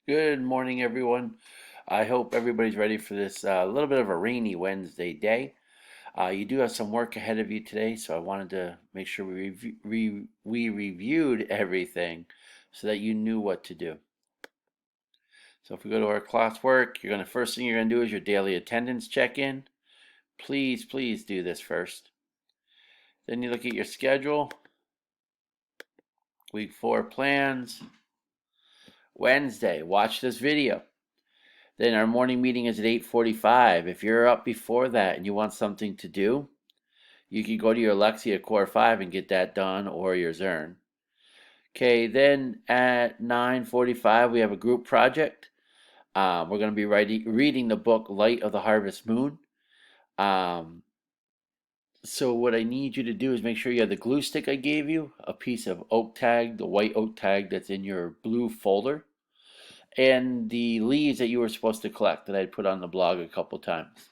Good morning, everyone. I hope everybody's ready for this little bit of a rainy Wednesday day. You do have some work ahead of you today, so I wanted to make sure we reviewed everything so that you knew what to do. So if we go to our classwork, first thing you're gonna do is your daily attendance check-in. Please do this first. Then you look at your schedule, week 4 plans. Wednesday, watch this video. Then our morning meeting is at 8:45. If you're up before that and you want something to do, you can go to your Alexia Core 5 and get that done, or your Zern. Okay, then at 9:45 we have a group project. We're going to be reading the book Light of the Harvest Moon. So what I need you to do is make sure you have the glue stick I gave you, a piece of oak tag, the white oak tag that's in your blue folder, and the leaves that you were supposed to collect that I put on the blog a couple times.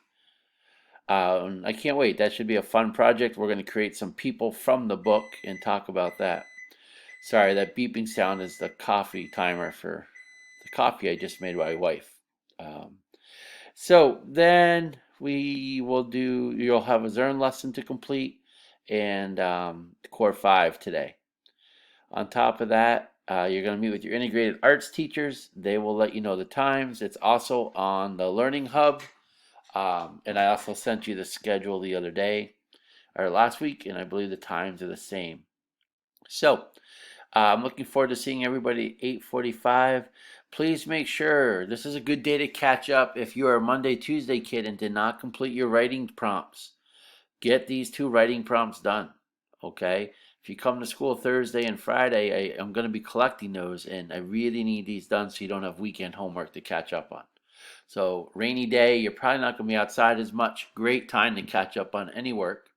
I can't wait. That should be a fun project. We're going to create some people from the book and talk about that. Sorry, that beeping sound is the coffee timer for the coffee I just made my wife. Um, so then you'll have a Zern lesson to complete and Core 5 today. On top of that, you're going to meet with your integrated arts teachers. They will let you know the times. It's also on the Learning Hub. And I also sent you the schedule the other day or last week, and I believe the times are the same. So I'm looking forward to seeing everybody at 8:45. Please make sure this is a good day to catch up if you are a Monday, Tuesday kid and did not complete your writing prompts. Get these 2 writing prompts done, okay? If you come to school Thursday and Friday, I'm going to be collecting those, and I really need these done so you don't have weekend homework to catch up on. So rainy day, you're probably not going to be outside as much. Great time to catch up on any work.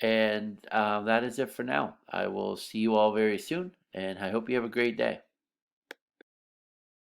And that is it for now. I will see you all very soon, and I hope you have a great day.